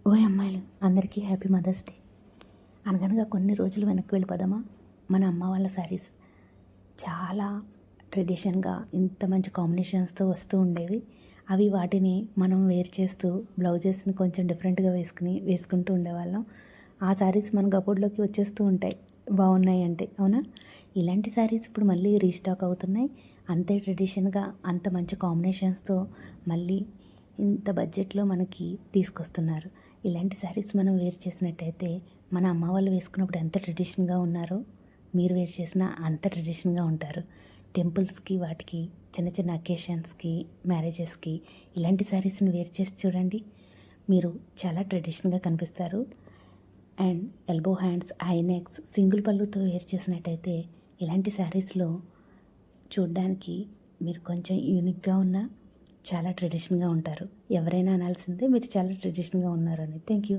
ఓయ్ అమ్మాయిలు అందరికీ హ్యాపీ మదర్స్ డే. అనగనగా కొన్ని రోజులు వెనక్కి వెళ్ళిపోదామా. మన అమ్మ వాళ్ళ శారీస్ చాలా ట్రెడిషన్గా ఇంత మంచి కాంబినేషన్స్తో వస్తూ ఉండేవి. అవి వాటిని మనం వేర్ చేస్తూ బ్లౌజెస్ని కొంచెం డిఫరెంట్గా వేసుకుంటూ ఉండేవాళ్ళం. ఆ శారీస్ మన కబోర్డ్లోకి వచ్చేస్తూ ఉంటాయి బాగున్నాయి అంటే, అవునా? ఇలాంటి శారీస్ ఇప్పుడు మళ్ళీ రీస్టాక్ అవుతున్నాయి. అంతే ట్రెడిషన్గా అంత మంచి కాంబినేషన్స్తో మళ్ళీ ఇంత బడ్జెట్లో మనకి తీసుకొస్తున్నారు. ఇలాంటి శారీస్ మనం వేర్ చేసినట్టయితే మన అమ్మ వాళ్ళు వేసుకున్నప్పుడు ఎంత ట్రెడిషన్గా ఉన్నారో మీరు వేర్ చేసినా అంత ట్రెడిషన్గా ఉంటారు. టెంపుల్స్కి వాటికి చిన్న చిన్న అకేషన్స్కి మ్యారేజెస్కి ఇలాంటి శారీస్ని వేర్ చేసి చూడండి, మీరు చాలా ట్రెడిషన్గా కనిపిస్తారు. And elbow hands, high necks, single పళ్ళుతో వేర్ చేసినట్టయితే ఇలాంటి శారీస్లో చూడ్డానికి మీరు కొంచెం యూనిక్గా ఉన్నా చాలా ట్రెడిషన్గా ఉంటారు. ఎవరైనా అనాల్సిందే మీరు చాలా ట్రెడిషన్గా ఉన్నారని. Thank you.